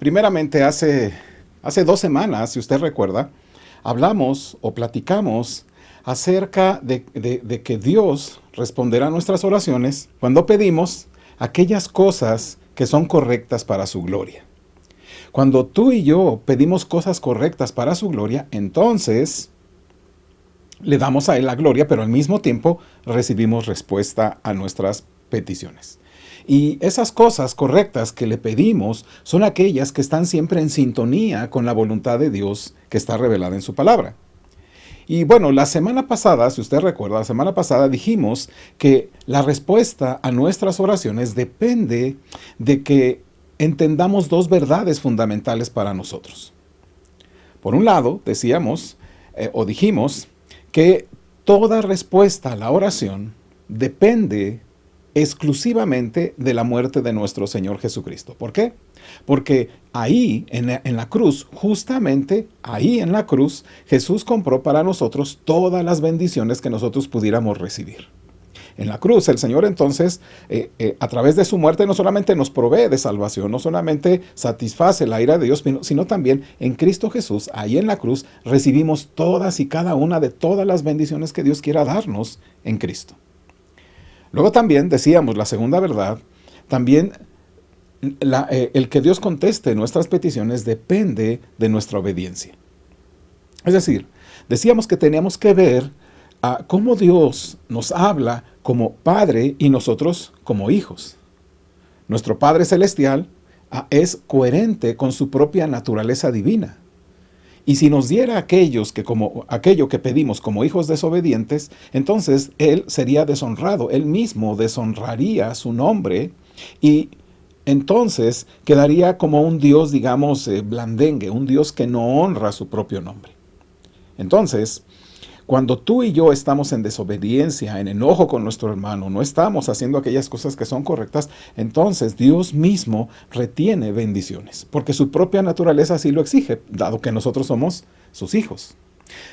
Primeramente, hace 2 semanas, si usted recuerda, hablamos o platicamos acerca de que Dios responderá a nuestras oraciones cuando pedimos aquellas cosas que son correctas para su gloria. Cuando tú y yo pedimos cosas correctas para su gloria, entonces le damos a Él la gloria, pero al mismo tiempo recibimos respuesta a nuestras peticiones. Y esas cosas correctas que le pedimos son aquellas que están siempre en sintonía con la voluntad de Dios que está revelada en su palabra. Y bueno, la semana pasada, si usted recuerda, la semana pasada dijimos que la respuesta a nuestras oraciones depende de que entendamos dos verdades fundamentales para nosotros. Por un lado, dijimos que toda respuesta a la oración depende exclusivamente de la muerte de nuestro Señor Jesucristo. ¿Por qué? Porque ahí, en la cruz, justamente ahí en la cruz, Jesús compró para nosotros todas las bendiciones que nosotros pudiéramos recibir. En la cruz, el Señor entonces, a través de su muerte, no solamente nos provee de salvación, no solamente satisface la ira de Dios, sino también en Cristo Jesús, ahí en la cruz, recibimos todas y cada una de todas las bendiciones que Dios quiera darnos en Cristo. Luego también decíamos la segunda verdad, también el que Dios conteste nuestras peticiones depende de nuestra obediencia. Es decir, decíamos que teníamos que ver cómo Dios nos habla como Padre y nosotros como hijos. Nuestro Padre Celestial es coherente con su propia naturaleza divina. Y si nos diera aquello que pedimos como hijos desobedientes, entonces Él sería deshonrado, Él mismo deshonraría su nombre y entonces quedaría como un Dios, digamos, blandengue, un Dios que no honra su propio nombre. Entonces, cuando tú y yo estamos en desobediencia, en enojo con nuestro hermano, no estamos haciendo aquellas cosas que son correctas, entonces Dios mismo retiene bendiciones, porque su propia naturaleza así lo exige, dado que nosotros somos sus hijos.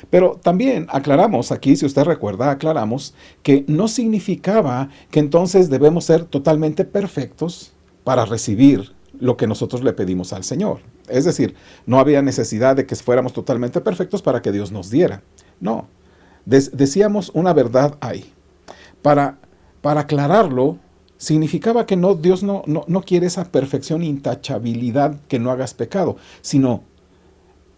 Pero también aclaramos aquí, si usted recuerda, aclaramos que no significaba que entonces debemos ser totalmente perfectos para recibir lo que nosotros le pedimos al Señor. Es decir, no había necesidad de que fuéramos totalmente perfectos para que Dios nos diera. No. Decíamos una verdad ahí. Para aclararlo, significaba que Dios no quiere esa perfección, intachabilidad, que no hagas pecado, sino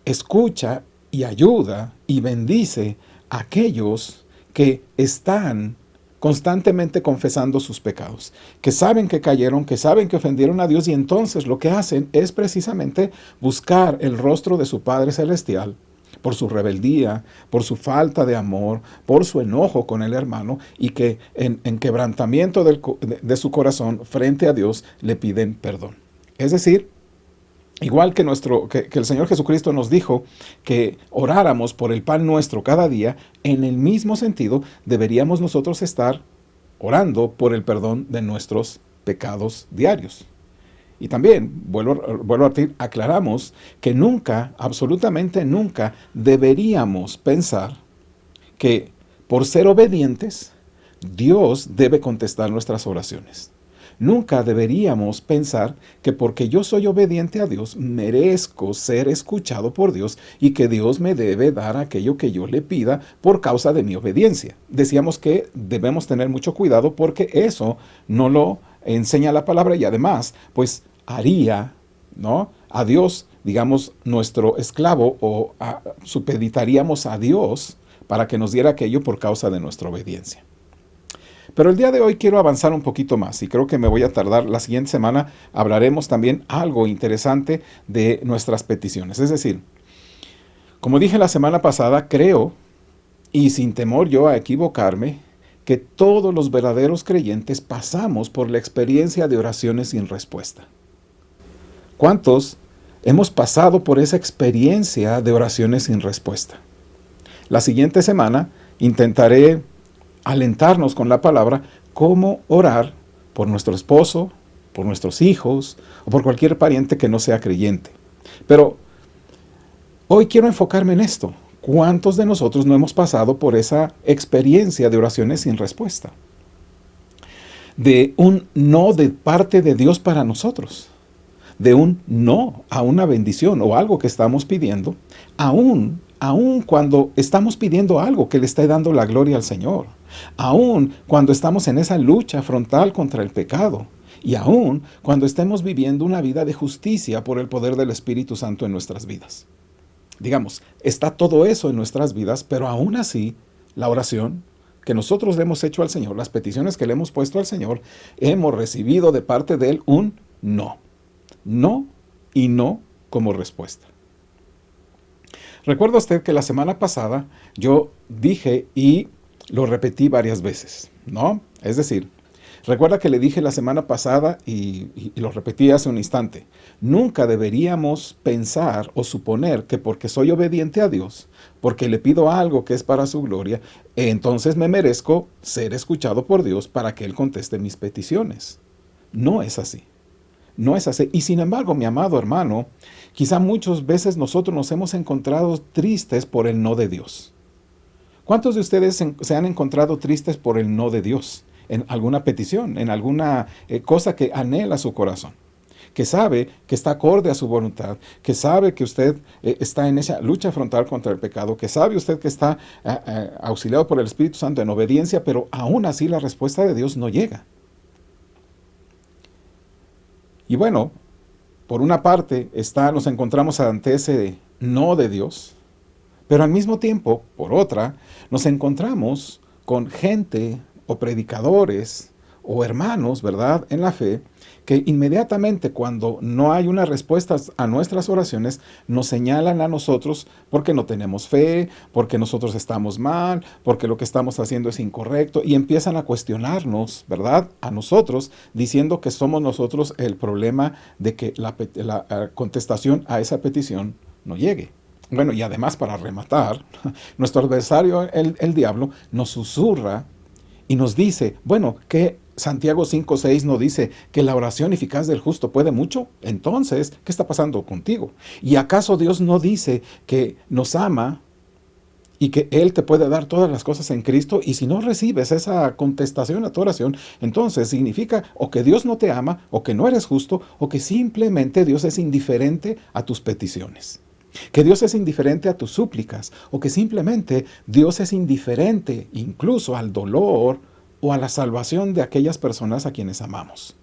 escucha y ayuda y bendice a aquellos que están constantemente confesando sus pecados, que saben que cayeron, que saben que ofendieron a Dios y entonces lo que hacen es precisamente buscar el rostro de su Padre Celestial por su rebeldía, por su falta de amor, por su enojo con el hermano y que en quebrantamiento de su corazón frente a Dios le piden perdón. Es decir, igual que el Señor Jesucristo nos dijo que oráramos por el pan nuestro cada día, en el mismo sentido deberíamos nosotros estar orando por el perdón de nuestros pecados diarios. Y también, vuelvo a decir, aclaramos que nunca, absolutamente nunca, deberíamos pensar que por ser obedientes, Dios debe contestar nuestras oraciones. Nunca deberíamos pensar que porque yo soy obediente a Dios, merezco ser escuchado por Dios y que Dios me debe dar aquello que yo le pida por causa de mi obediencia. Decíamos que debemos tener mucho cuidado porque eso no lo enseña la palabra y además, pues haría, ¿no?, a Dios, digamos, nuestro esclavo o supeditaríamos a Dios para que nos diera aquello por causa de nuestra obediencia. Pero el día de hoy quiero avanzar un poquito más y creo que me voy a tardar. La siguiente semana hablaremos también algo interesante de nuestras peticiones. Es decir, como dije la semana pasada, creo, y sin temor yo a equivocarme, que todos los verdaderos creyentes pasamos por la experiencia de oraciones sin respuesta. ¿Cuántos hemos pasado por esa experiencia de oraciones sin respuesta? La siguiente semana intentaré alentarnos con la palabra cómo orar por nuestro esposo, por nuestros hijos o por cualquier pariente que no sea creyente. Pero hoy quiero enfocarme en esto. ¿Cuántos de nosotros no hemos pasado por esa experiencia de oraciones sin respuesta? De un no de parte de Dios para nosotros. de un no a una bendición o algo que estamos pidiendo, aún cuando estamos pidiendo algo que le esté dando la gloria al Señor, aún cuando estamos en esa lucha frontal contra el pecado, y aún cuando estemos viviendo una vida de justicia por el poder del Espíritu Santo en nuestras vidas. Digamos, está todo eso en nuestras vidas, pero aún así, la oración que nosotros le hemos hecho al Señor, las peticiones que le hemos puesto al Señor, hemos recibido de parte de Él un no. No y no como respuesta. Recuerda usted que la semana pasada yo dije y lo repetí varias veces, ¿no? Es decir, recuerda que le dije la semana pasada y lo repetí hace un instante. Nunca deberíamos pensar o suponer que porque soy obediente a Dios, porque le pido algo que es para su gloria, entonces me merezco ser escuchado por Dios para que Él conteste mis peticiones. No es así. No es así. Y sin embargo, mi amado hermano, quizá muchas veces nosotros nos hemos encontrado tristes por el no de Dios. ¿Cuántos de ustedes se han encontrado tristes por el no de Dios? En alguna petición, en alguna cosa que anhela su corazón, que sabe que está acorde a su voluntad, que sabe que usted está en esa lucha frontal contra el pecado, que sabe usted que está auxiliado por el Espíritu Santo en obediencia, pero aún así la respuesta de Dios no llega. Y bueno, por una parte nos encontramos ante ese no de Dios, pero al mismo tiempo, por otra, nos encontramos con gente o predicadores o hermanos, ¿verdad?, en la fe, que inmediatamente cuando no hay una respuesta a nuestras oraciones, nos señalan a nosotros porque no tenemos fe, porque nosotros estamos mal, porque lo que estamos haciendo es incorrecto, y empiezan a cuestionarnos, ¿verdad?, a nosotros, diciendo que somos nosotros el problema de que la contestación a esa petición no llegue. Bueno, y además, para rematar, nuestro adversario, el diablo, nos susurra y nos dice, bueno, que Santiago 5:6 nos dice que la oración eficaz del justo puede mucho. Entonces, ¿qué está pasando contigo? ¿Y acaso Dios no dice que nos ama y que Él te puede dar todas las cosas en Cristo? Y si no recibes esa contestación a tu oración, entonces significa o que Dios no te ama, o que no eres justo, o que simplemente Dios es indiferente a tus peticiones. Que Dios es indiferente a tus súplicas, o que simplemente Dios es indiferente incluso al dolor o a la salvación de aquellas personas a quienes amamos.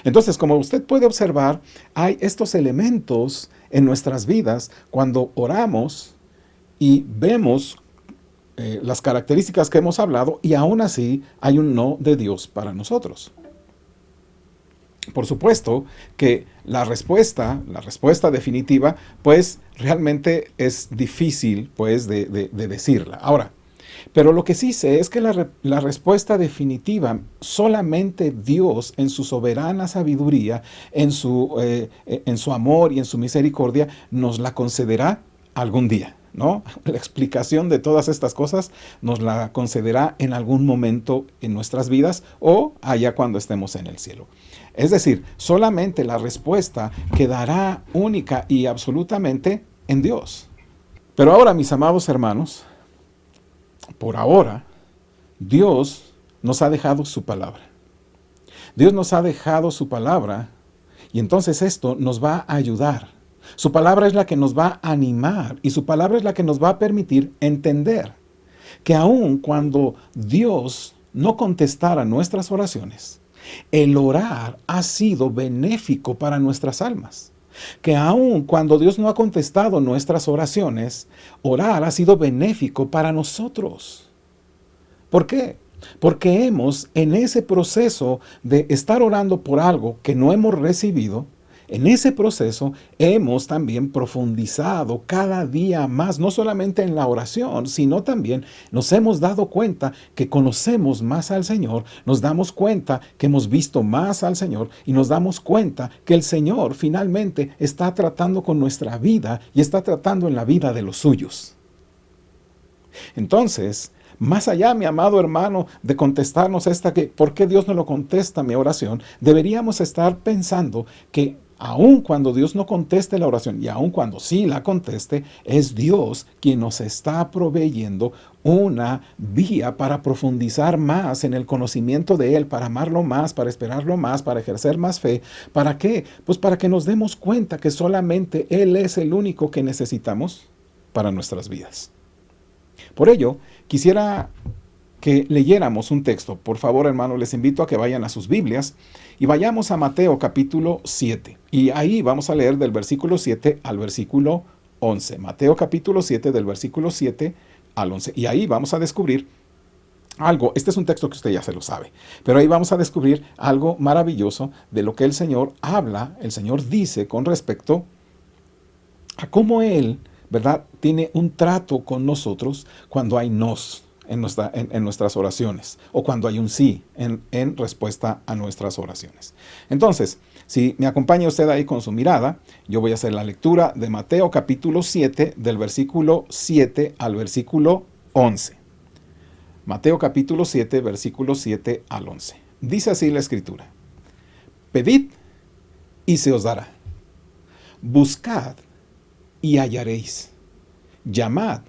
Entonces, como usted puede observar, hay estos elementos en nuestras vidas cuando oramos y vemos las características que hemos hablado, y aún así hay un no de Dios para nosotros. Por supuesto que la respuesta definitiva, pues realmente es difícil, pues, de decirla. Ahora, pero lo que sí sé es que la respuesta definitiva solamente Dios, en su soberana sabiduría, en su amor y en su misericordia, nos la concederá algún día, ¿no? La explicación de todas estas cosas nos la concederá en algún momento en nuestras vidas o allá cuando estemos en el cielo. Es decir, solamente la respuesta quedará única y absolutamente en Dios. Pero ahora, mis amados hermanos, por ahora, Dios nos ha dejado su palabra. Dios nos ha dejado su palabra, y entonces esto nos va a ayudar. Su palabra es la que nos va a animar, y su palabra es la que nos va a permitir entender que aun cuando Dios no contestara nuestras oraciones, el orar ha sido benéfico para nuestras almas. Que aun cuando Dios no ha contestado nuestras oraciones, orar ha sido benéfico para nosotros. ¿Por qué? Porque hemos, en ese proceso de estar orando por algo que no hemos recibido, en ese proceso hemos también profundizado cada día más, no solamente en la oración, sino también nos hemos dado cuenta que conocemos más al Señor, nos damos cuenta que hemos visto más al Señor y nos damos cuenta que el Señor finalmente está tratando con nuestra vida y está tratando en la vida de los suyos. Entonces, más allá, mi amado hermano, de contestarnos ¿por qué Dios no lo contesta mi oración? Deberíamos estar pensando que aun cuando Dios no conteste la oración y aun cuando sí la conteste, es Dios quien nos está proveyendo una vía para profundizar más en el conocimiento de Él, para amarlo más, para esperarlo más, para ejercer más fe. ¿Para qué? Pues para que nos demos cuenta que solamente Él es el único que necesitamos para nuestras vidas. Por ello, quisiera que leyéramos un texto. Por favor, hermanos, les invito a que vayan a sus Biblias y vayamos a Mateo capítulo 7. Y ahí vamos a leer del versículo 7 al versículo 11. Mateo capítulo 7 del versículo 7 al 11. Y ahí vamos a descubrir algo. Este es un texto que usted ya se lo sabe, pero ahí vamos a descubrir algo maravilloso de lo que el Señor habla, el Señor dice con respecto a cómo Él, ¿verdad?, tiene un trato con nosotros cuando hay nos en nuestras oraciones o cuando hay un sí en respuesta a nuestras oraciones. Entonces, si me acompaña usted ahí con su mirada, yo voy a hacer la lectura de Mateo capítulo 7 del versículo 7 al versículo 11. Mateo capítulo 7, versículo 7 al 11. Dice así la Escritura: Pedid y se os dará. Buscad y hallaréis. Llamad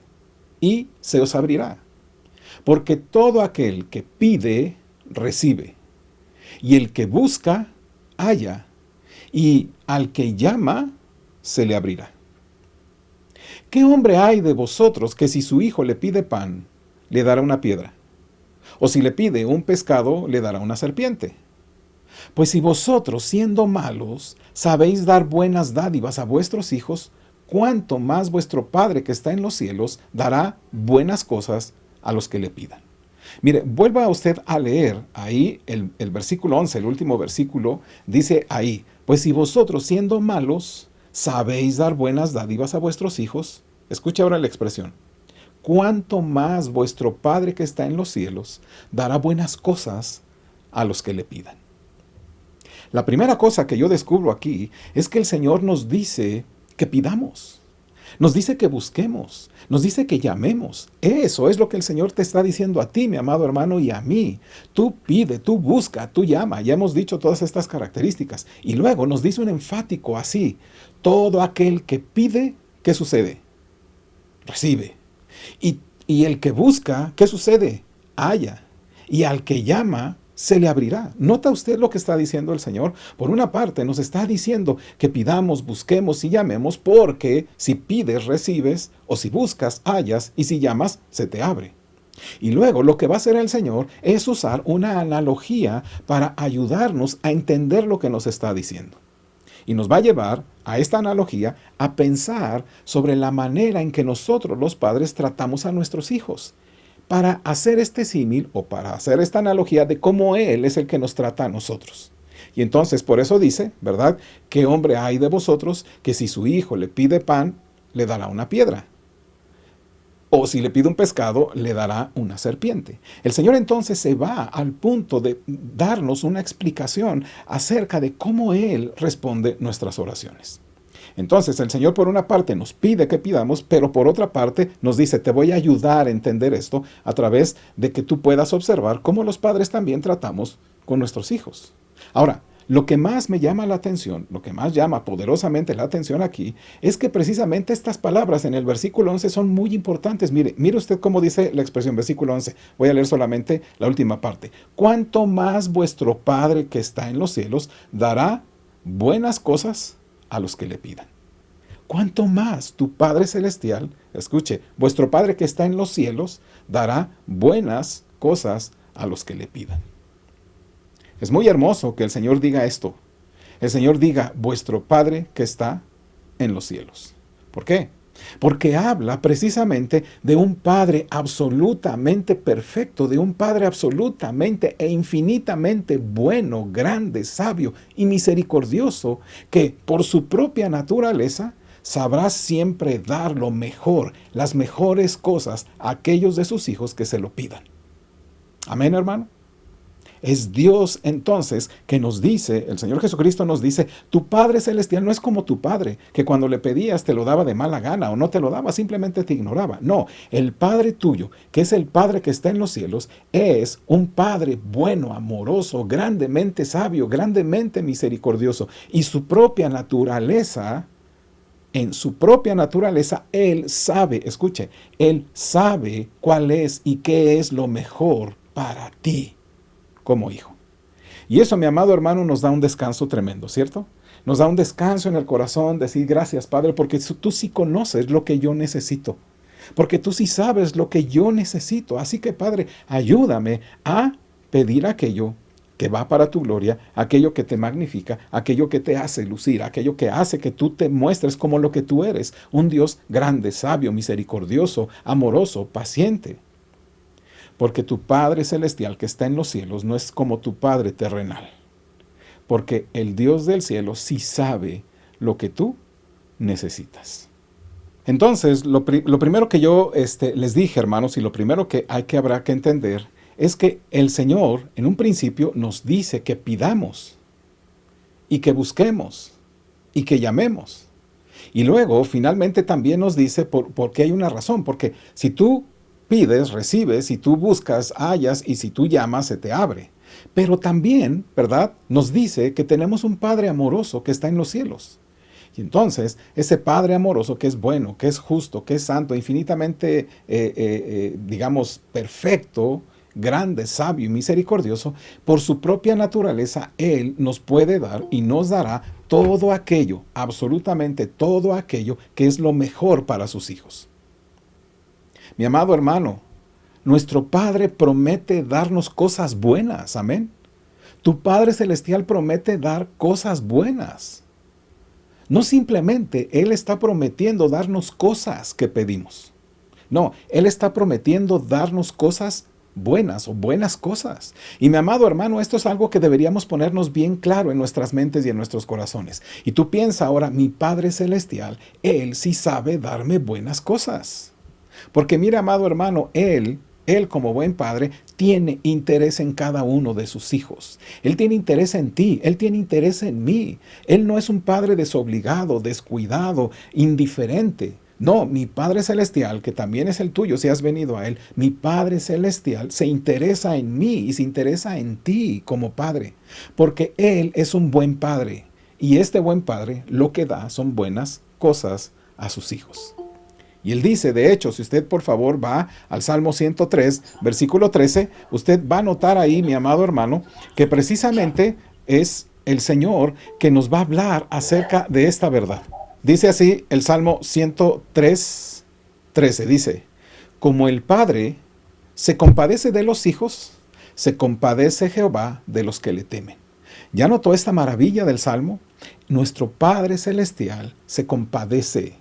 y se os abrirá. Porque todo aquel que pide, recibe. Y el que busca, halla. Y al que llama, se le abrirá. ¿Qué hombre hay de vosotros que si su hijo le pide pan, le dará una piedra? O si le pide un pescado, le dará una serpiente. Pues si vosotros, siendo malos, sabéis dar buenas dádivas a vuestros hijos, cuánto más vuestro Padre que está en los cielos dará buenas cosas a los que le pidan. Mire, vuelva usted a leer ahí el versículo 11, el último versículo, dice ahí: pues si vosotros, siendo malos, sabéis dar buenas dádivas a vuestros hijos, escucha ahora la expresión, cuánto más vuestro Padre que está en los cielos dará buenas cosas a los que le pidan. La primera cosa que yo descubro aquí es que el Señor nos dice que pidamos. Nos dice que busquemos, nos dice que llamemos. Eso es lo que el Señor te está diciendo a ti, mi amado hermano, y a mí. Tú pide, tú busca, tú llama. Ya hemos dicho todas estas características. Y luego nos dice un enfático así: todo aquel que pide, ¿qué sucede? Recibe. Y el que busca, ¿qué sucede? Halla. Y al que llama, se le abrirá. ¿Nota usted lo que está diciendo el Señor? Por una parte, nos está diciendo que pidamos, busquemos y llamemos, porque si pides, recibes, o si buscas, hallas, y si llamas, se te abre. Y luego lo que va a hacer el Señor es usar una analogía para ayudarnos a entender lo que nos está diciendo. Y nos va a llevar a esta analogía a pensar sobre la manera en que nosotros los padres tratamos a nuestros hijos, para hacer este símil o para hacer esta analogía de cómo Él es el que nos trata a nosotros. Y entonces por eso dice, ¿verdad?, ¿qué hombre hay de vosotros que si su hijo le pide pan, le dará una piedra? O si le pide un pescado, le dará una serpiente. El Señor entonces se va al punto de darnos una explicación acerca de cómo Él responde nuestras oraciones. Entonces el Señor por una parte nos pide que pidamos, pero por otra parte nos dice: te voy a ayudar a entender esto a través de que tú puedas observar cómo los padres también tratamos con nuestros hijos. Ahora, lo que más me llama la atención, lo que más llama poderosamente la atención aquí, es que precisamente estas palabras en el versículo 11 son muy importantes. Mire usted cómo dice la expresión versículo 11. Voy a leer solamente la última parte. Cuánto más vuestro Padre que está en los cielos dará buenas cosas a los que le pidan. ¿Cuánto más tu Padre Celestial, escuche, vuestro Padre que está en los cielos, dará buenas cosas a los que le pidan? Es muy hermoso que el Señor diga esto. El Señor diga: vuestro Padre que está en los cielos. ¿Por qué? Porque habla precisamente de un Padre absolutamente perfecto, de un Padre absolutamente e infinitamente bueno, grande, sabio y misericordioso, que por su propia naturaleza sabrá siempre dar lo mejor, las mejores cosas a aquellos de sus hijos que se lo pidan. Amén, hermano. Es Dios entonces que nos dice, el Señor Jesucristo nos dice, tu Padre Celestial no es como tu Padre, que cuando le pedías te lo daba de mala gana o no te lo daba, simplemente te ignoraba. No, el Padre tuyo, que es el Padre que está en los cielos, es un Padre bueno, amoroso, grandemente sabio, grandemente misericordioso. Y su propia naturaleza, en su propia naturaleza, Él sabe, escuche, Él sabe cuál es y qué es lo mejor para ti como hijo. Y eso, mi amado hermano, nos da un descanso tremendo, ¿cierto? Nos da un descanso en el corazón, decir gracias, Padre, porque tú sí conoces lo que yo necesito. Porque tú sí sabes lo que yo necesito. Así que, Padre, ayúdame a pedir aquello que va para tu gloria, aquello que te magnifica, aquello que te hace lucir, aquello que hace que tú te muestres como lo que tú eres, un Dios grande, sabio, misericordioso, amoroso, paciente. Porque tu Padre Celestial que está en los cielos no es como tu Padre terrenal. Porque el Dios del cielo sí sabe lo que tú necesitas. Entonces, lo primero que yo les dije, hermanos, y lo primero que habrá que entender, es que el Señor en un principio nos dice que pidamos, y que busquemos, y que llamemos. Y luego, finalmente, también nos dice por qué hay una razón. Porque si tú pides, recibes, si tú buscas, hallas, y si tú llamas, se te abre. Pero también, ¿verdad?, nos dice que tenemos un Padre amoroso que está en los cielos. Y entonces, ese Padre amoroso que es bueno, que es justo, que es santo, infinitamente, digamos, perfecto, grande, sabio y misericordioso, por su propia naturaleza, Él nos puede dar y nos dará todo aquello, absolutamente todo aquello que es lo mejor para sus hijos. Mi amado hermano, nuestro Padre promete darnos cosas buenas, amén. Tu Padre Celestial promete dar cosas buenas. No simplemente Él está prometiendo darnos cosas que pedimos. No, Él está prometiendo darnos cosas buenas o buenas cosas. Y mi amado hermano, esto es algo que deberíamos ponernos bien claro en nuestras mentes y en nuestros corazones. Y tú piensa ahora, mi Padre Celestial, Él sí sabe darme buenas cosas. Porque mira, amado hermano, Él como buen padre tiene interés en cada uno de sus hijos. Él tiene interés en ti, Él tiene interés en mí. Él no es un padre desobligado, descuidado, indiferente. No, mi Padre Celestial, que también es el tuyo si has venido a Él, mi Padre Celestial se interesa en mí y se interesa en ti como padre. Porque Él es un buen padre. Y este buen padre lo que da son buenas cosas a sus hijos. Y Él dice, de hecho, si usted por favor va al Salmo 103, versículo 13, usted va a notar ahí, mi amado hermano, que precisamente es el Señor que nos va a hablar acerca de esta verdad. Dice así el Salmo 103, 13, dice, como el Padre se compadece de los hijos, se compadece Jehová de los que le temen. ¿Ya notó esta maravilla del Salmo? Nuestro Padre Celestial se compadece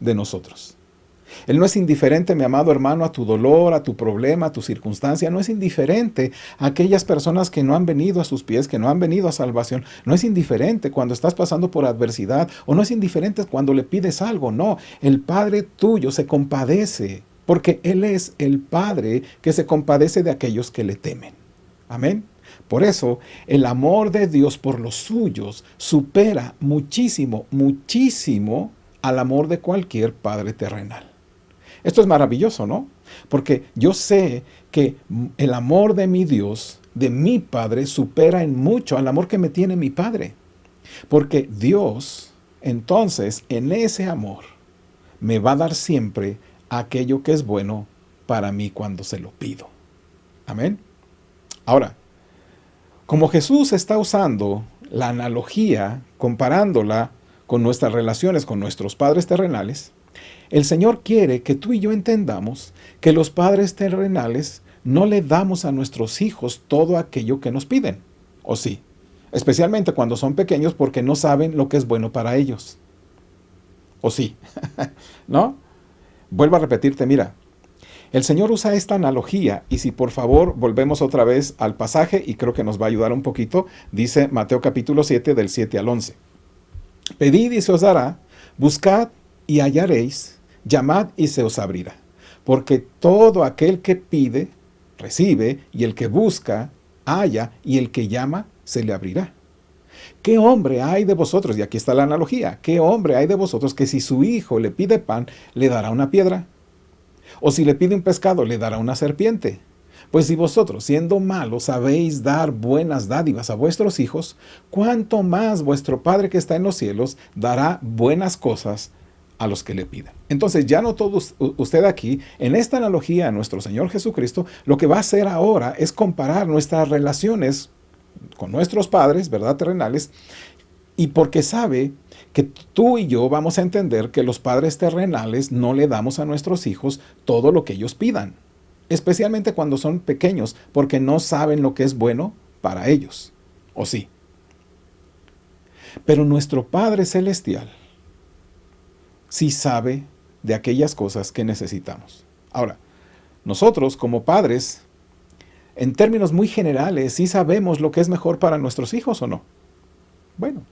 de nosotros. Él no es indiferente, mi amado hermano, a tu dolor, a tu problema, a tu circunstancia. No es indiferente a aquellas personas que no han venido a sus pies, que no han venido a salvación. No es indiferente cuando estás pasando por adversidad o no es indiferente cuando le pides algo. No, el Padre tuyo se compadece porque Él es el Padre que se compadece de aquellos que le temen. Amén. Por eso, el amor de Dios por los suyos supera muchísimo, muchísimo al amor de cualquier padre terrenal. Esto es maravilloso, ¿no? Porque yo sé que el amor de mi Dios, de mi Padre, supera en mucho al amor que me tiene mi Padre. Porque Dios, entonces, en ese amor, me va a dar siempre aquello que es bueno para mí cuando se lo pido. Amén. Ahora, como Jesús está usando la analogía, comparándola con nuestras relaciones con nuestros padres terrenales, el Señor quiere que tú y yo entendamos que los padres terrenales no le damos a nuestros hijos todo aquello que nos piden, ¿o sí? Especialmente cuando son pequeños porque no saben lo que es bueno para ellos, ¿o sí? ¿No? Vuelvo a repetirte, mira, el Señor usa esta analogía y si por favor volvemos otra vez al pasaje y creo que nos va a ayudar un poquito, dice Mateo capítulo 7 del 7 al 11. Pedid y se os dará, buscad y hallaréis, llamad y se os abrirá. Porque todo aquel que pide, recibe, y el que busca, halla, y el que llama, se le abrirá. ¿Qué hombre hay de vosotros? Y aquí está la analogía. ¿Qué hombre hay de vosotros que si su hijo le pide pan, le dará una piedra? O si le pide un pescado, le dará una serpiente. Pues si vosotros, siendo malos, sabéis dar buenas dádivas a vuestros hijos, ¿cuánto más vuestro Padre que está en los cielos dará buenas cosas a los que le pidan? Entonces ya notó usted aquí, en esta analogía a nuestro Señor Jesucristo, lo que va a hacer ahora es comparar nuestras relaciones con nuestros padres, ¿verdad?, terrenales, y porque sabe que tú y yo vamos a entender que los padres terrenales no le damos a nuestros hijos todo lo que ellos pidan, especialmente cuando son pequeños, porque no saben lo que es bueno para ellos, ¿o sí? Pero nuestro Padre Celestial sí sabe de aquellas cosas que necesitamos. Ahora, nosotros como padres, en términos muy generales, sí sabemos lo que es mejor para nuestros hijos, ¿o no? Bueno,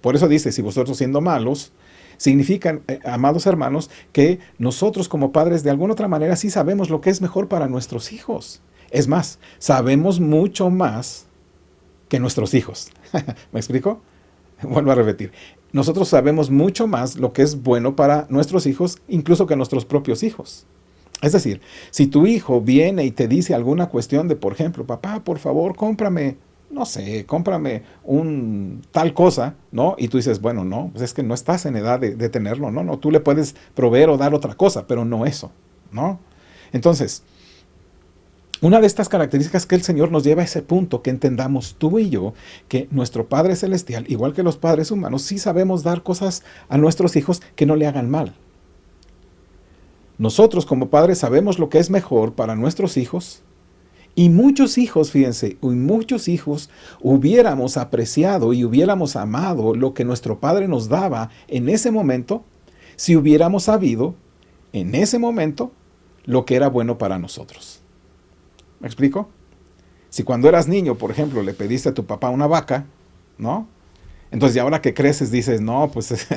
por eso dice, si vosotros siendo malos, significan, amados hermanos, que nosotros como padres de alguna otra manera sí sabemos lo que es mejor para nuestros hijos. Es más, sabemos mucho más que nuestros hijos. ¿Me explico? Vuelvo a repetir. Nosotros sabemos mucho más lo que es bueno para nuestros hijos, incluso que nuestros propios hijos. Es decir, si tu hijo viene y te dice alguna cuestión de, por ejemplo, papá, por favor, cómprame, no sé, cómprame un tal cosa, ¿no? Y tú dices, bueno, no, pues es que no estás en edad de tenerlo, no, tú le puedes proveer o dar otra cosa, pero no eso, ¿no? Entonces, una de estas características que el Señor nos lleva a ese punto, que entendamos tú y yo, que nuestro Padre Celestial, igual que los padres humanos, sí sabemos dar cosas a nuestros hijos que no le hagan mal. Nosotros como padres sabemos lo que es mejor para nuestros hijos, y muchos hijos, fíjense, muchos hijos hubiéramos apreciado y hubiéramos amado lo que nuestro Padre nos daba en ese momento, si hubiéramos sabido en ese momento lo que era bueno para nosotros. ¿Me explico? Si cuando eras niño, por ejemplo, le pediste a tu papá una vaca, ¿no? Entonces, y ahora que creces, dices, no, pues,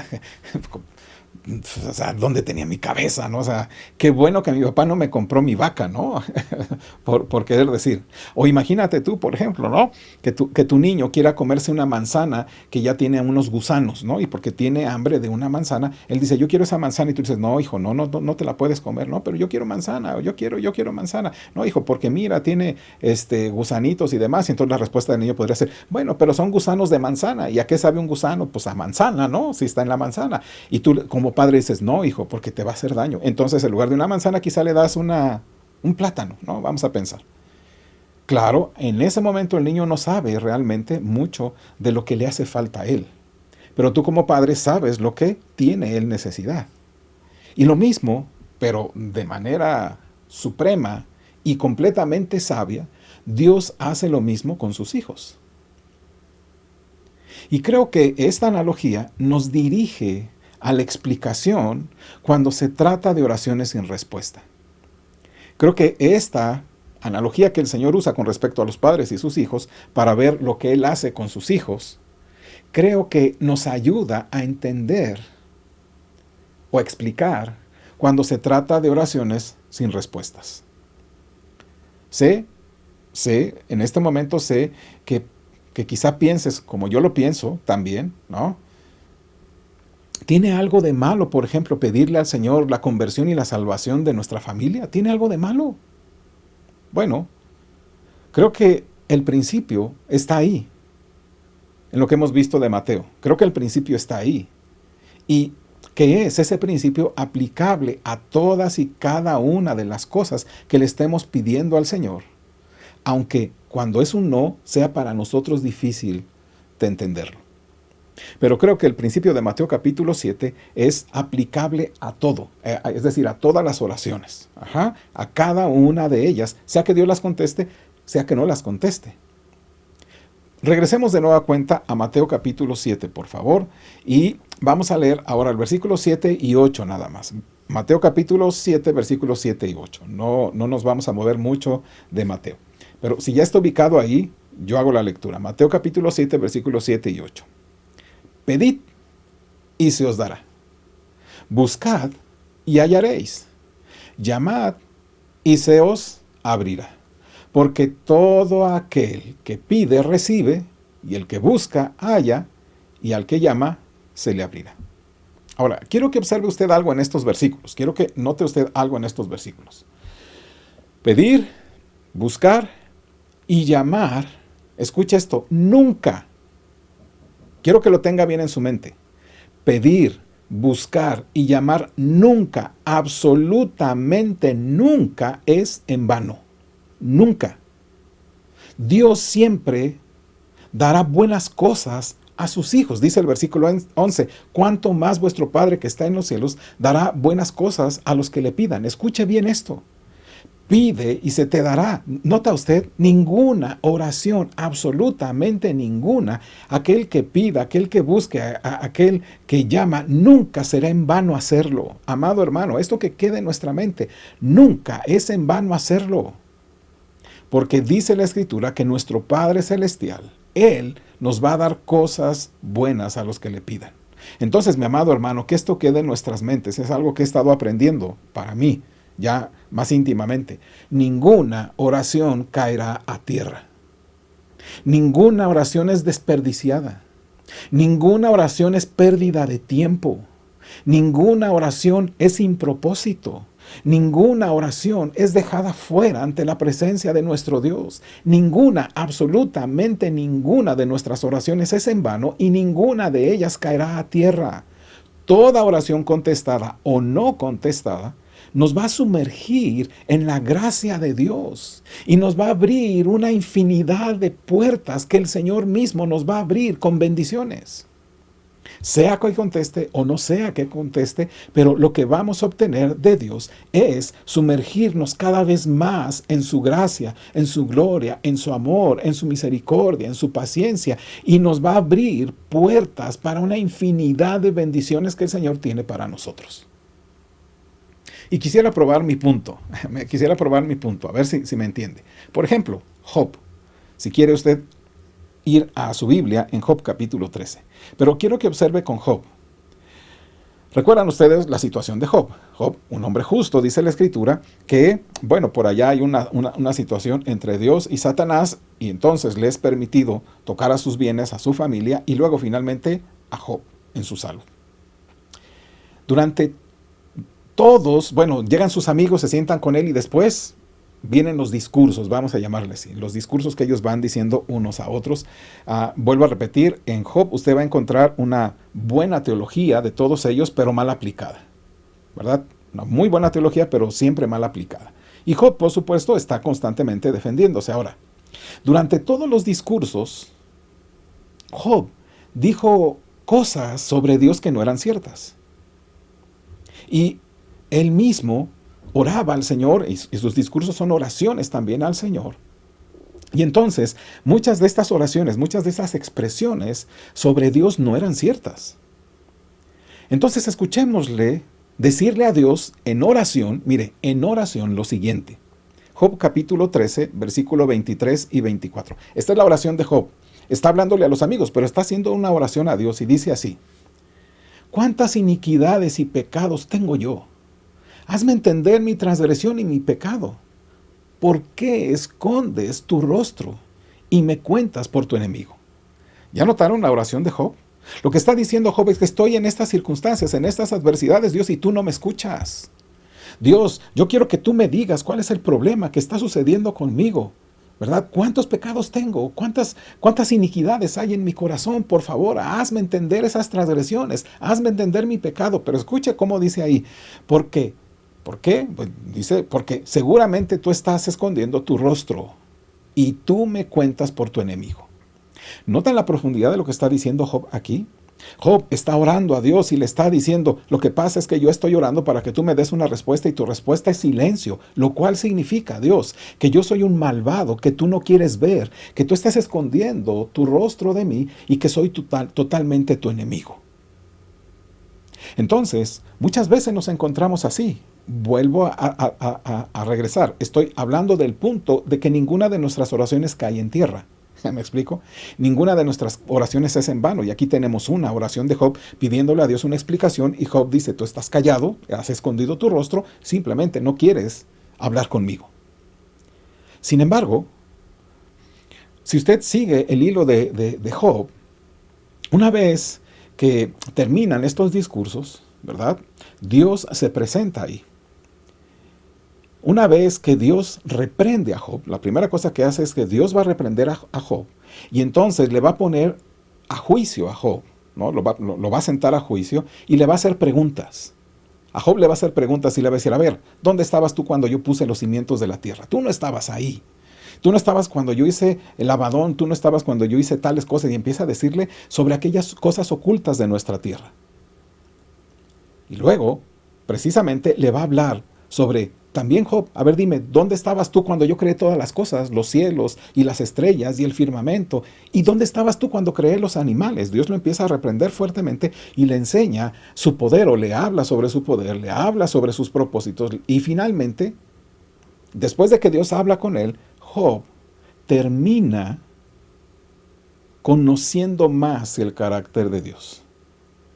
o sea, ¿dónde tenía mi cabeza, no? O sea, qué bueno que mi papá no me compró mi vaca, ¿no? por querer decir. O imagínate tú, por ejemplo, ¿no? Que tu niño quiera comerse una manzana que ya tiene unos gusanos, ¿no? Y porque tiene hambre de una manzana, él dice, yo quiero esa manzana, y tú dices, no, hijo, no te la puedes comer, ¿no? Pero yo quiero manzana, o yo quiero manzana. No, hijo, porque mira, tiene gusanitos y demás. Y entonces la respuesta del niño podría ser, bueno, pero son gusanos de manzana. ¿Y a qué sabe un gusano? Pues a manzana, ¿no? Si está en la manzana. Y tú, como padre, dices, no, hijo, porque te va a hacer daño. Entonces, en lugar de una manzana, quizá le das un plátano, ¿no? Vamos a pensar. Claro, en ese momento el niño no sabe realmente mucho de lo que le hace falta a él. Pero tú como padre sabes lo que tiene él necesidad. Y lo mismo, pero de manera suprema y completamente sabia, Dios hace lo mismo con sus hijos. Y creo que esta analogía nos dirige a la explicación cuando se trata de oraciones sin respuesta. Creo que esta analogía que el Señor usa con respecto a los padres y sus hijos para ver lo que Él hace con sus hijos, creo que nos ayuda a entender o a explicar cuando se trata de oraciones sin respuestas. Sé, en este momento sé que quizá pienses como yo lo pienso también, ¿no? ¿Tiene algo de malo, por ejemplo, pedirle al Señor la conversión y la salvación de nuestra familia? ¿Tiene algo de malo? Bueno, creo que el principio está ahí, en lo que hemos visto de Mateo. Creo que el principio está ahí. ¿Y qué es ese principio aplicable a todas y cada una de las cosas que le estemos pidiendo al Señor? Aunque cuando es un no, sea para nosotros difícil de entenderlo. Pero creo que el principio de Mateo capítulo 7 es aplicable a todo, es decir, a todas las oraciones, a cada una de ellas, sea que Dios las conteste, sea que no las conteste. Regresemos de nueva cuenta a Mateo capítulo 7, por favor, y vamos a leer ahora el versículo 7 y 8 nada más. Mateo capítulo 7, versículos 7 y 8. No nos vamos a mover mucho de Mateo. Pero si ya está ubicado ahí, yo hago la lectura. Mateo capítulo 7, versículos 7 y 8. Pedid y se os dará. Buscad y hallaréis. Llamad y se os abrirá. Porque todo aquel que pide, recibe, y el que busca, halla, y al que llama, se le abrirá. Ahora, quiero que observe usted algo en estos versículos. Quiero que note usted algo en estos versículos. Pedir, buscar y llamar. Escucha esto, nunca. Quiero que lo tenga bien en su mente. Pedir, buscar y llamar nunca, absolutamente nunca es en vano. Nunca. Dios siempre dará buenas cosas a sus hijos. Dice el versículo 11, cuánto más vuestro Padre que está en los cielos dará buenas cosas a los que le pidan. Escuche bien esto. Pide y se te dará. Nota usted, ninguna oración, absolutamente ninguna, aquel que pida, aquel que busque, aquel que llama, nunca será en vano hacerlo. Amado hermano, esto que quede en nuestra mente, nunca es en vano hacerlo. Porque dice la Escritura que nuestro Padre Celestial, Él nos va a dar cosas buenas a los que le pidan. Entonces, mi amado hermano, que esto quede en nuestras mentes, es algo que he estado aprendiendo para mí, ya más íntimamente. Ninguna oración caerá a tierra. Ninguna oración es desperdiciada. Ninguna oración es pérdida de tiempo. Ninguna oración es sin propósito. Ninguna oración es dejada fuera ante la presencia de nuestro Dios. Ninguna, absolutamente ninguna de nuestras oraciones es en vano y ninguna de ellas caerá a tierra. Toda oración contestada o no contestada nos va a sumergir en la gracia de Dios y nos va a abrir una infinidad de puertas que el Señor mismo nos va a abrir con bendiciones. Sea que conteste o no sea que conteste, pero lo que vamos a obtener de Dios es sumergirnos cada vez más en su gracia, en su gloria, en su amor, en su misericordia, en su paciencia, y nos va a abrir puertas para una infinidad de bendiciones que el Señor tiene para nosotros. Y quisiera probar mi punto, a ver si me entiende. Por ejemplo, Job. Si quiere usted ir a su Biblia en Job capítulo 13. Pero quiero que observe con Job. ¿Recuerdan ustedes la situación de Job? Job, un hombre justo, dice la Escritura, que, bueno, por allá hay una situación entre Dios y Satanás, y entonces le es permitido tocar a sus bienes, a su familia, y luego finalmente a Job en su salud. Durante todos, bueno, llegan sus amigos, se sientan con él y después vienen los discursos, vamos a llamarles así, los discursos que ellos van diciendo unos a otros. Vuelvo a repetir, en Job usted va a encontrar una buena teología de todos ellos, pero mal aplicada, ¿verdad? Una muy buena teología, pero siempre mal aplicada. Y Job, por supuesto, está constantemente defendiéndose. Ahora, durante todos los discursos, Job dijo cosas sobre Dios que no eran ciertas. Y él mismo oraba al Señor, y sus discursos son oraciones también al Señor. Y entonces, muchas de estas oraciones, muchas de esas expresiones sobre Dios no eran ciertas. Entonces, escuchémosle decirle a Dios en oración, mire, en oración lo siguiente. Job capítulo 13, versículo 23 y 24. Esta es la oración de Job. Está hablándole a los amigos, pero está haciendo una oración a Dios y dice así: ¿cuántas iniquidades y pecados tengo yo? Hazme entender mi transgresión y mi pecado. ¿Por qué escondes tu rostro y me cuentas por tu enemigo? ¿Ya notaron la oración de Job? Lo que está diciendo Job es que estoy en estas circunstancias, en estas adversidades, Dios, y tú no me escuchas. Dios, yo quiero que tú me digas cuál es el problema que está sucediendo conmigo, ¿verdad? ¿Cuántos pecados tengo? ¿Cuántas iniquidades hay en mi corazón? Por favor, hazme entender esas transgresiones, hazme entender mi pecado. Pero escuche cómo dice ahí, ¿por qué? ¿Por qué? Pues dice, porque seguramente tú estás escondiendo tu rostro y tú me cuentas por tu enemigo. ¿Notan la profundidad de lo que está diciendo Job aquí? Job está orando a Dios y le está diciendo, lo que pasa es que yo estoy orando para que tú me des una respuesta y tu respuesta es silencio, lo cual significa, Dios, que yo soy un malvado, que tú no quieres ver, que tú estás escondiendo tu rostro de mí y que soy totalmente tu enemigo. Entonces, muchas veces nos encontramos así. Vuelvo a regresar. Estoy hablando del punto de que ninguna de nuestras oraciones cae en tierra. ¿Me explico? Ninguna de nuestras oraciones es en vano. Y aquí tenemos una oración de Job pidiéndole a Dios una explicación. Y Job dice, tú estás callado, has escondido tu rostro, simplemente no quieres hablar conmigo. Sin embargo, si usted sigue el hilo de Job, una vez que terminan estos discursos, ¿verdad? Dios se presenta ahí. Una vez que Dios reprende a Job, la primera cosa que hace es que Dios va a reprender a Job y entonces le va a poner a juicio a Job, ¿no? Lo va a sentar a juicio y le va a hacer preguntas. A Job le va a hacer preguntas y le va a decir, a ver, ¿dónde estabas tú cuando yo puse los cimientos de la tierra? Tú no estabas ahí. Tú no estabas cuando yo hice el lavadón, tú no estabas cuando yo hice tales cosas, y empieza a decirle sobre aquellas cosas ocultas de nuestra tierra. Y luego, precisamente, le va a hablar sobre, también Job, a ver, dime, ¿dónde estabas tú cuando yo creé todas las cosas, los cielos y las estrellas y el firmamento? ¿Y dónde estabas tú cuando creé los animales? Dios lo empieza a reprender fuertemente y le enseña su poder, o le habla sobre su poder, le habla sobre sus propósitos. Y finalmente, después de que Dios habla con él, Job termina conociendo más el carácter de Dios.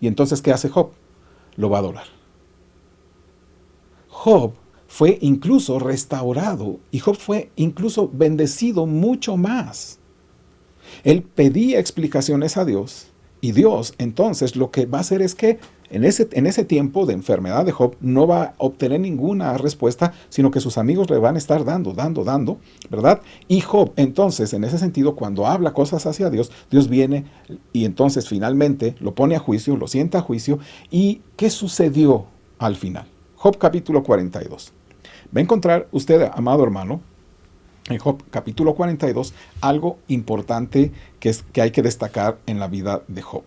Y entonces, ¿qué hace Job? Lo va a adorar. Job fue incluso restaurado y Job fue incluso bendecido mucho más. Él pedía explicaciones a Dios y Dios entonces lo que va a hacer es que en ese tiempo de enfermedad de Job no va a obtener ninguna respuesta, sino que sus amigos le van a estar dando, ¿verdad? Y Job entonces en ese sentido cuando habla cosas hacia Dios, Dios viene y entonces finalmente lo pone a juicio, lo sienta a juicio. ¿Y qué sucedió al final? Job capítulo 42. Va a encontrar usted, amado hermano, en Job capítulo 42, algo importante que hay que destacar en la vida de Job.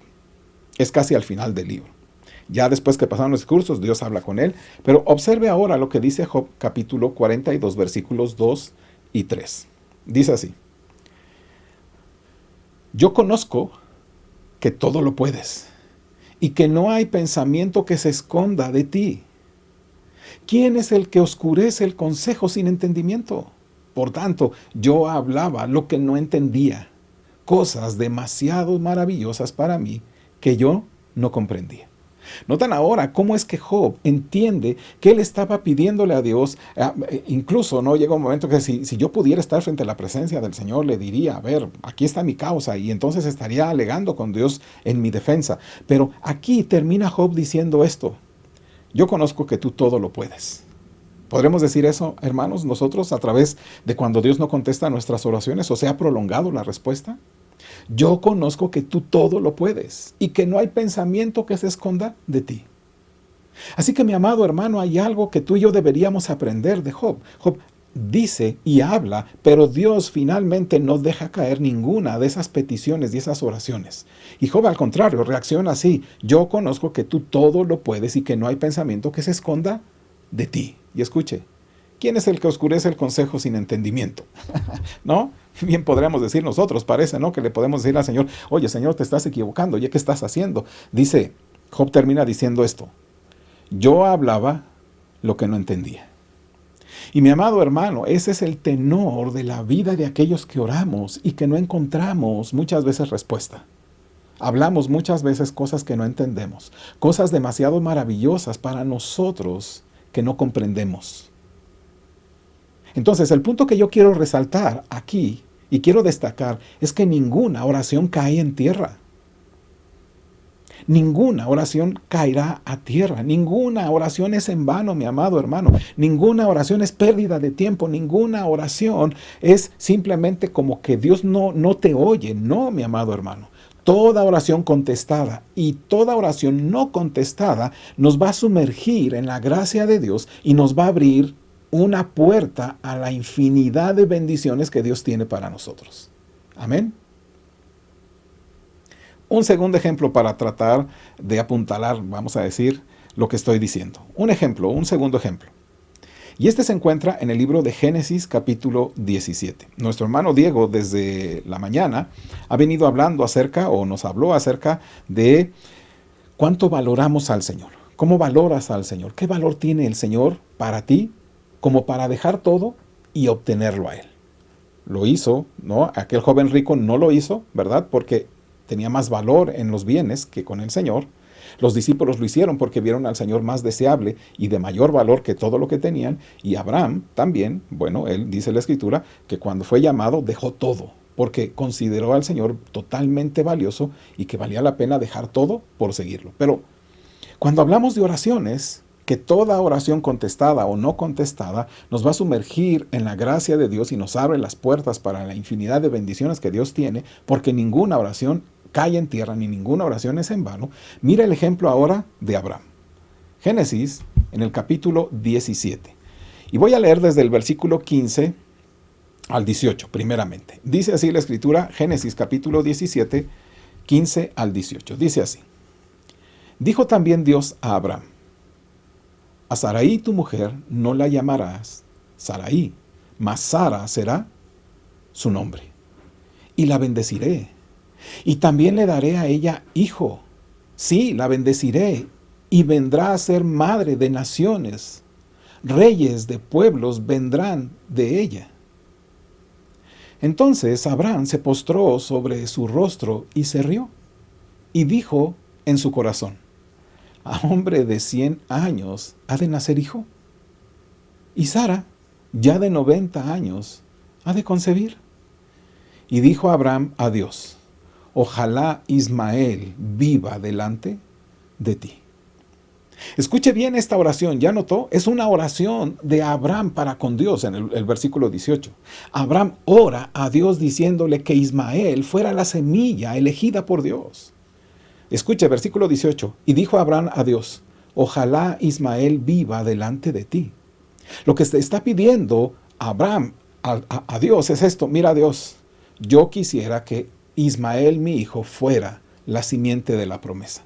Es casi al final del libro. Ya después que pasaron los discursos, Dios habla con él. Pero observe ahora lo que dice Job capítulo 42, versículos 2 y 3. Dice así: yo conozco que todo lo puedes y que no hay pensamiento que se esconda de ti. ¿Quién es el que oscurece el consejo sin entendimiento? Por tanto, yo hablaba lo que no entendía, cosas demasiado maravillosas para mí que yo no comprendía. Notan ahora cómo es que Job entiende que él estaba pidiéndole a Dios, incluso no llega un momento que si yo pudiera estar frente a la presencia del Señor, le diría, a ver, aquí está mi causa, y entonces estaría alegando con Dios en mi defensa. Pero aquí termina Job diciendo esto: yo conozco que tú todo lo puedes. ¿Podremos decir eso, hermanos, nosotros a través de cuando Dios no contesta nuestras oraciones o se ha prolongado la respuesta? Yo conozco que tú todo lo puedes y que no hay pensamiento que se esconda de ti. Así que, mi amado hermano, hay algo que tú y yo deberíamos aprender de Job. Job dice y habla, pero Dios finalmente no deja caer ninguna de esas peticiones y esas oraciones. Y Job, al contrario, reacciona así: yo conozco que tú todo lo puedes y que no hay pensamiento que se esconda de ti. Y escuche, ¿quién es el que oscurece el consejo sin entendimiento? ¿No? Bien podríamos decir nosotros, parece, ¿no? Que le podemos decir al Señor, oye, Señor, te estás equivocando, ¿ya qué estás haciendo? Dice, Job termina diciendo esto: yo hablaba lo que no entendía. Y mi amado hermano, ese es el tenor de la vida de aquellos que oramos y que no encontramos muchas veces respuesta. Hablamos muchas veces cosas que no entendemos, cosas demasiado maravillosas para nosotros que no comprendemos. Entonces, el punto que yo quiero resaltar aquí y quiero destacar es que ninguna oración cae en tierra. Ninguna oración caerá a tierra. Ninguna oración es en vano, mi amado hermano. Ninguna oración es pérdida de tiempo. Ninguna oración es simplemente como que Dios no te oye. No, mi amado hermano. Toda oración contestada y toda oración no contestada nos va a sumergir en la gracia de Dios y nos va a abrir una puerta a la infinidad de bendiciones que Dios tiene para nosotros. Amén. Un segundo ejemplo para tratar de apuntalar, vamos a decir, lo que estoy diciendo. Un segundo ejemplo. Y este se encuentra en el libro de Génesis capítulo 17. Nuestro hermano Diego desde la mañana ha venido hablando acerca, o nos habló acerca de cuánto valoramos al Señor. ¿Cómo valoras al Señor? ¿Qué valor tiene el Señor para ti como para dejar todo y obtenerlo a Él? Lo hizo, ¿no? Aquel joven rico no lo hizo, ¿verdad? Porque tenía más valor en los bienes que con el Señor. Los discípulos lo hicieron porque vieron al Señor más deseable y de mayor valor que todo lo que tenían. Y Abraham también, bueno, él dice la Escritura, que cuando fue llamado dejó todo, porque consideró al Señor totalmente valioso y que valía la pena dejar todo por seguirlo. Pero cuando hablamos de oraciones, que toda oración contestada o no contestada nos va a sumergir en la gracia de Dios y nos abre las puertas para la infinidad de bendiciones que Dios tiene, porque ninguna oración cae en tierra ni ninguna oración es en vano. Mira el ejemplo ahora de Abraham. Génesis en el capítulo 17. Y voy a leer desde el versículo 15 al 18, primeramente. Dice así la Escritura, Génesis capítulo 17, 15 al 18. Dice así. Dijo también Dios a Abraham: a Sarai tu mujer no la llamarás Sarai, mas Sara será su nombre. Y la bendeciré. Y también le daré a ella hijo. Sí, la bendeciré. Y vendrá a ser madre de naciones. Reyes de pueblos vendrán de ella. Entonces Abraham se postró sobre su rostro y se rió. Y dijo en su corazón: a hombre de 100 años ha de nacer hijo. Y Sara, ya de 90 años, ha de concebir. Y dijo Abraham a Dios: ojalá Ismael viva delante de ti. Escuche bien esta oración, ¿ya notó? Es una oración de Abraham para con Dios en el versículo 18. Abraham ora a Dios diciéndole que Ismael fuera la semilla elegida por Dios. Escuche, versículo 18. Y dijo Abraham a Dios: ojalá Ismael viva delante de ti. Lo que se está pidiendo Abraham a Dios es esto: mira, Dios, yo quisiera que Ismael, mi hijo, fuera la simiente de la promesa.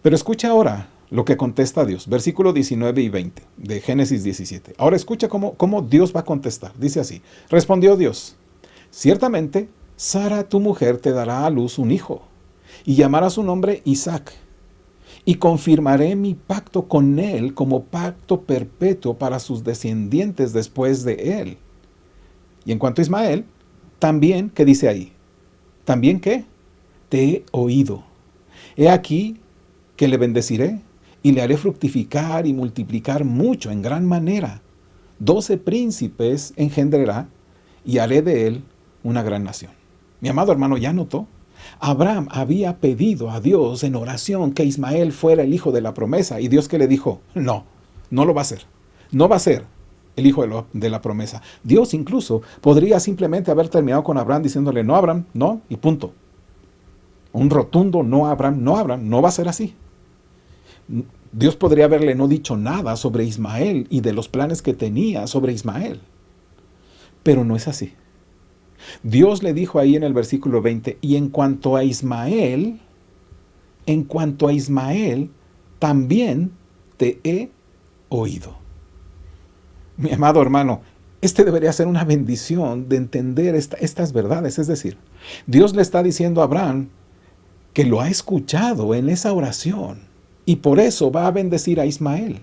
Pero escucha ahora lo que contesta Dios. Versículo 19 y 20 de Génesis 17. Ahora escucha cómo Dios va a contestar. Dice así: respondió Dios: ciertamente Sara tu mujer te dará a luz un hijo, y llamará su nombre Isaac. Y confirmaré mi pacto con él como pacto perpetuo para sus descendientes después de él. Y en cuanto a Ismael, también, ¿qué dice ahí? ¿También qué? Te he oído. He aquí que le bendeciré y le haré fructificar y multiplicar mucho en gran manera. 12 príncipes engendrará y haré de él una gran nación. Mi amado hermano, ¿ya notó? Abraham había pedido a Dios en oración que Ismael fuera el hijo de la promesa, y Dios, ¿qué le dijo? No, no lo va a hacer. No va a ser el hijo de la promesa. Dios incluso podría simplemente haber terminado con Abraham diciéndole: no, Abraham, no, y punto. Un rotundo no, Abraham, no va a ser así. Dios podría haberle no dicho nada sobre Ismael y de los planes que tenía sobre Ismael. Pero no es así. Dios le dijo ahí en el versículo 20: y en cuanto a Ismael, también te he oído. Mi amado hermano, este debería ser una bendición de entender estas verdades. Es decir, Dios le está diciendo a Abraham que lo ha escuchado en esa oración y por eso va a bendecir a Ismael.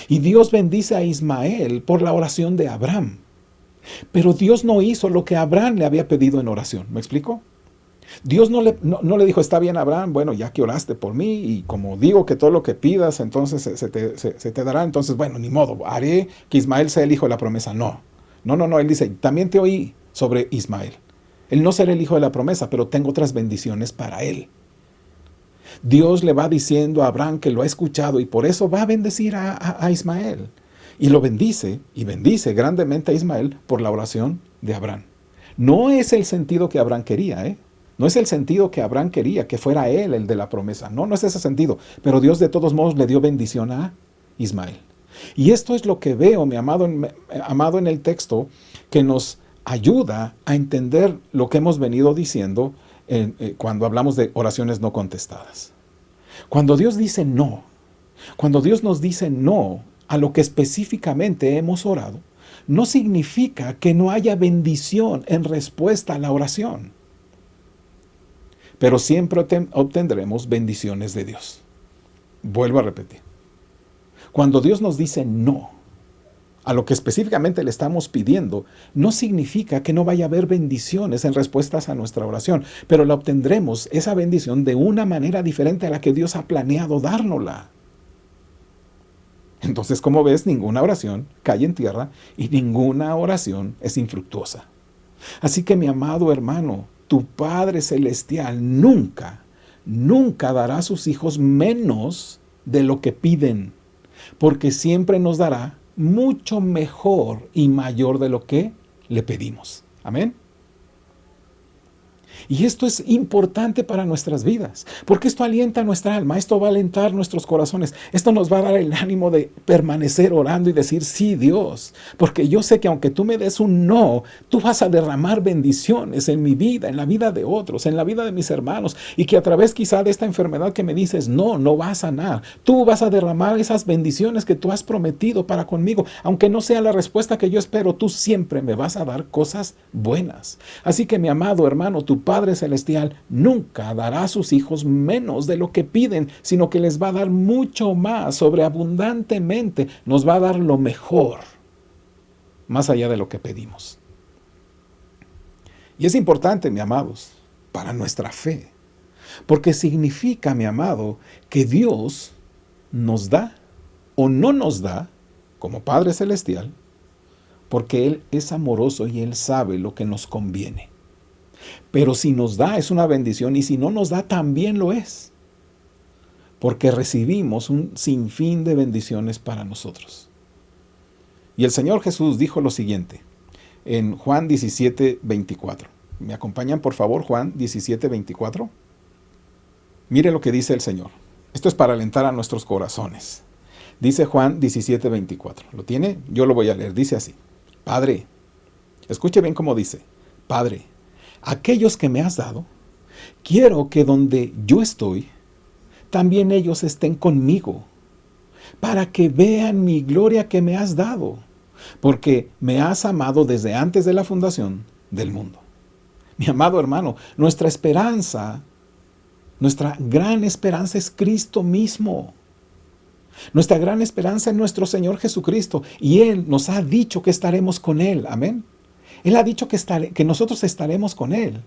Y Dios bendice a Ismael por la oración de Abraham. Pero Dios no hizo lo que Abraham le había pedido en oración. ¿Me explico? Dios no le dijo: está bien, Abraham, bueno, ya que oraste por mí y como digo que todo lo que pidas entonces se te dará, entonces bueno, ni modo, haré que Ismael sea el hijo de la promesa. No, él dice: también te oí sobre Ismael. Él no será el hijo de la promesa, pero tengo otras bendiciones para él. Dios le va diciendo a Abraham que lo ha escuchado y por eso va a bendecir a Ismael. Y lo bendice, y bendice grandemente a Ismael por la oración de Abraham. No es el sentido que Abraham quería, ¿eh? No es el sentido que Abraham quería, que fuera él el de la promesa. No es ese sentido. Pero Dios de todos modos le dio bendición a Ismael. Y esto es lo que veo, mi amado, en el texto, que nos ayuda a entender lo que hemos venido diciendo cuando hablamos de oraciones no contestadas. Cuando Dios dice no, cuando Dios nos dice no a lo que específicamente hemos orado, no significa que no haya bendición en respuesta a la oración. Pero siempre obtendremos bendiciones de Dios. Vuelvo a repetir. Cuando Dios nos dice no a lo que específicamente le estamos pidiendo, no significa que no vaya a haber bendiciones en respuestas a nuestra oración, pero la obtendremos, esa bendición, de una manera diferente a la que Dios ha planeado dárnosla. Entonces, como ves, ninguna oración cae en tierra y ninguna oración es infructuosa. Así que, mi amado hermano, tu Padre Celestial nunca dará a sus hijos menos de lo que piden, porque siempre nos dará mucho mejor y mayor de lo que le pedimos. Amén. Y esto es importante para nuestras vidas, porque esto alienta nuestra alma, esto va a alentar nuestros corazones, esto nos va a dar el ánimo de permanecer orando y decir, sí, Dios, porque yo sé que aunque tú me des un no, tú vas a derramar bendiciones en mi vida, en la vida de otros, en la vida de mis hermanos, y que a través quizá de esta enfermedad que me dices, no va a sanar, tú vas a derramar esas bendiciones que tú has prometido para conmigo, aunque no sea la respuesta que yo espero, tú siempre me vas a dar cosas buenas. Así que, mi amado hermano, tu Padre Celestial nunca dará a sus hijos menos de lo que piden, sino que les va a dar mucho más, sobreabundantemente, nos va a dar lo mejor, más allá de lo que pedimos. Y es importante, mi amados, para nuestra fe, porque significa, mi amado, que Dios nos da o no nos da, como Padre Celestial, porque Él es amoroso y Él sabe lo que nos conviene. Pero si nos da es una bendición y si no nos da también lo es. Porque recibimos un sinfín de bendiciones para nosotros. Y el Señor Jesús dijo lo siguiente en Juan 17:24. ¿Me acompañan por favor? Juan 17:24. Mire lo que dice el Señor. Esto es para alentar a nuestros corazones. Dice Juan 17:24. ¿Lo tiene? Yo lo voy a leer. Dice así. Padre, escuche bien cómo dice. Padre, aquellos que me has dado, quiero que donde yo estoy, también ellos estén conmigo, para que vean mi gloria que me has dado, porque me has amado desde antes de la fundación del mundo. Mi amado hermano, nuestra esperanza, nuestra gran esperanza es Cristo mismo. Nuestra gran esperanza es nuestro Señor Jesucristo, y Él nos ha dicho que estaremos con Él. Amén. Él ha dicho que nosotros estaremos con Él.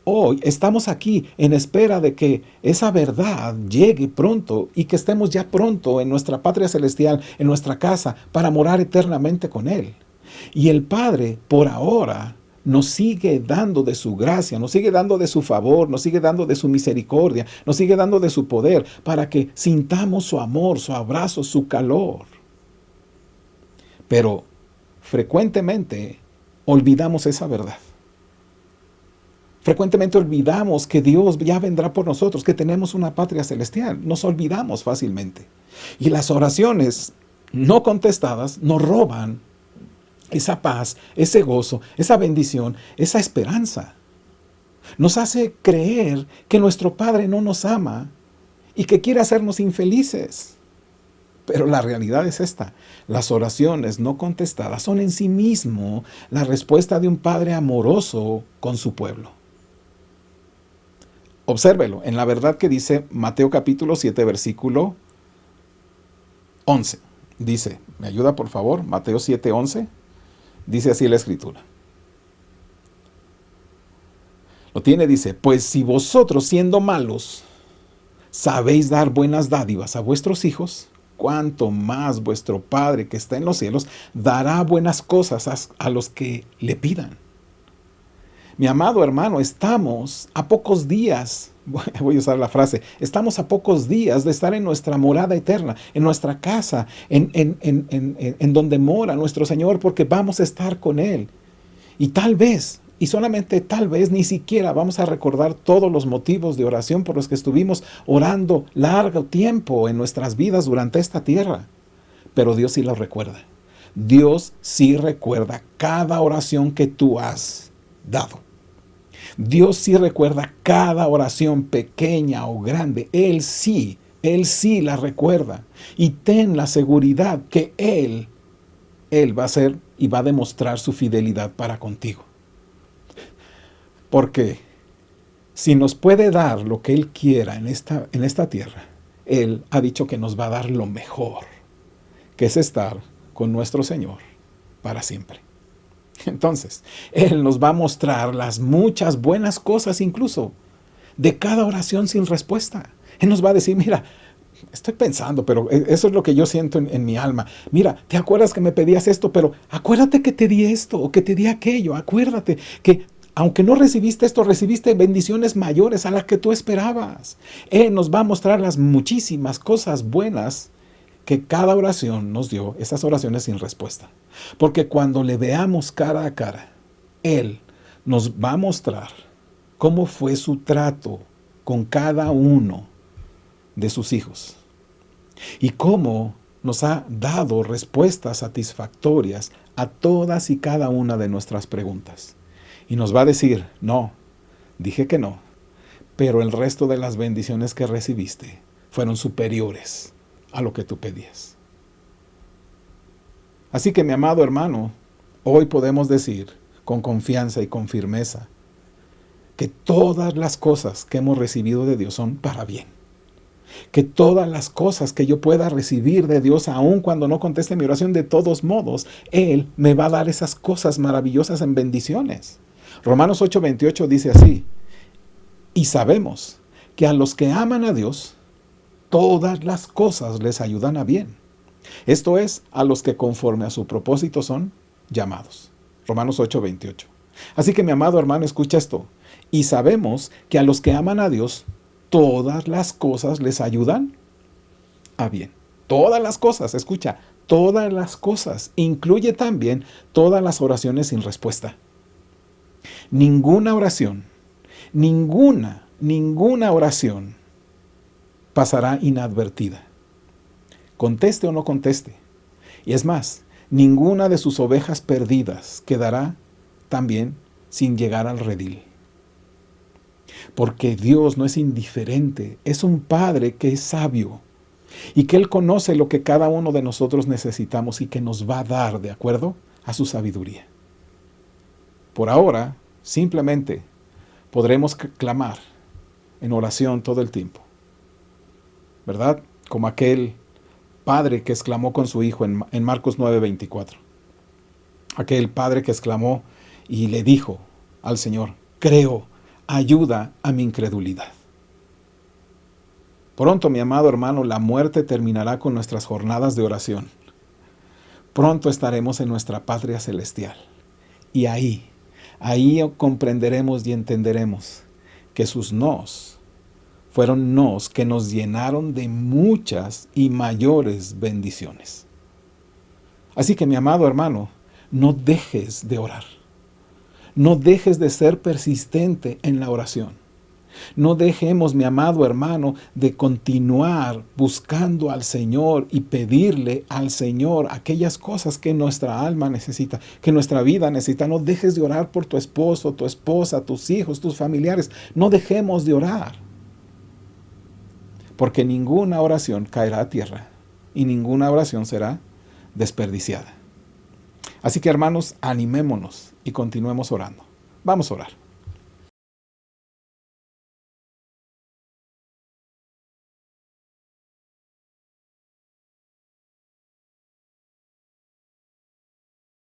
Hoy estamos aquí en espera de que esa verdad llegue pronto y que estemos ya pronto en nuestra patria celestial, en nuestra casa, para morar eternamente con Él. Y el Padre, por ahora, nos sigue dando de su gracia, nos sigue dando de su favor, nos sigue dando de su misericordia, nos sigue dando de su poder, para que sintamos su amor, su abrazo, su calor. Pero frecuentemente olvidamos esa verdad. Frecuentemente olvidamos que Dios ya vendrá por nosotros, que tenemos una patria celestial. Nos olvidamos fácilmente. Y las oraciones no contestadas nos roban esa paz, ese gozo, esa bendición, esa esperanza. Nos hace creer que nuestro Padre no nos ama y que quiere hacernos infelices. Pero la realidad es esta. Las oraciones no contestadas son en sí mismo la respuesta de un Padre amoroso con su pueblo. Obsérvelo en la verdad que dice Mateo capítulo 7, versículo 11. Dice, ¿me ayuda por favor? Mateo 7, 11. Dice así la Escritura. Lo tiene, dice, pues si vosotros siendo malos sabéis dar buenas dádivas a vuestros hijos, cuánto más vuestro Padre que está en los cielos dará buenas cosas a los que le pidan. Mi amado hermano, estamos a pocos días, voy a usar la frase, estamos a pocos días de estar en nuestra morada eterna, en nuestra casa, en donde mora nuestro Señor, porque vamos a estar con Él. Y tal vez, y solamente tal vez, ni siquiera vamos a recordar todos los motivos de oración por los que estuvimos orando largo tiempo en nuestras vidas durante esta tierra. Pero Dios sí los recuerda. Dios sí recuerda cada oración que tú has dado. Dios sí recuerda cada oración pequeña o grande. Él sí la recuerda. Y ten la seguridad que Él va a hacer y va a demostrar su fidelidad para contigo. Porque si nos puede dar lo que Él quiera en esta tierra, Él ha dicho que nos va a dar lo mejor, que es estar con nuestro Señor para siempre. Entonces, Él nos va a mostrar las muchas buenas cosas incluso de cada oración sin respuesta. Él nos va a decir, mira, estoy pensando, pero eso es lo que yo siento en mi alma. Mira, ¿te acuerdas que me pedías esto? Pero acuérdate que te di esto o que te di aquello. Acuérdate que aunque no recibiste esto, recibiste bendiciones mayores a las que tú esperabas. Él nos va a mostrar las muchísimas cosas buenas que cada oración nos dio, esas oraciones sin respuesta. Porque cuando le veamos cara a cara, Él nos va a mostrar cómo fue su trato con cada uno de sus hijos y cómo nos ha dado respuestas satisfactorias a todas y cada una de nuestras preguntas. Y nos va a decir, no, dije que no, pero el resto de las bendiciones que recibiste fueron superiores a lo que tú pedías. Así que, mi amado hermano, hoy podemos decir con confianza y con firmeza que todas las cosas que hemos recibido de Dios son para bien. Que todas las cosas que yo pueda recibir de Dios, aun cuando no conteste mi oración, de todos modos, Él me va a dar esas cosas maravillosas en bendiciones. Romanos 8:28 dice así, y sabemos que a los que aman a Dios, todas las cosas les ayudan a bien. Esto es, a los que conforme a su propósito son llamados. Romanos 8:28. Así que, mi amado hermano, escucha esto. Y sabemos que a los que aman a Dios, todas las cosas les ayudan a bien. Todas las cosas, escucha, todas las cosas. Incluye también todas las oraciones sin respuesta. Ninguna oración, ninguna oración pasará inadvertida. Conteste o no conteste. Y es más, ninguna de sus ovejas perdidas quedará también sin llegar al redil. Porque Dios no es indiferente, es un Padre que es sabio y que Él conoce lo que cada uno de nosotros necesitamos y que nos va a dar de acuerdo a su sabiduría. Por ahora, simplemente podremos clamar en oración todo el tiempo, ¿verdad? Como aquel padre que exclamó con su hijo en Marcos 9:24. Aquel padre que exclamó y le dijo al Señor, creo, ayuda a mi incredulidad. Pronto, mi amado hermano, la muerte terminará con nuestras jornadas de oración. Pronto estaremos en nuestra patria celestial. Y ahí comprenderemos y entenderemos que sus nos fueron nos que nos llenaron de muchas y mayores bendiciones. Así que, mi amado hermano, no dejes de orar. No dejes de ser persistente en la oración. No dejemos, mi amado hermano, de continuar buscando al Señor y pedirle al Señor aquellas cosas que nuestra alma necesita, que nuestra vida necesita. No dejes de orar por tu esposo, tu esposa, tus hijos, tus familiares. No dejemos de orar. Porque ninguna oración caerá a tierra y ninguna oración será desperdiciada. Así que, hermanos, animémonos y continuemos orando. Vamos a orar.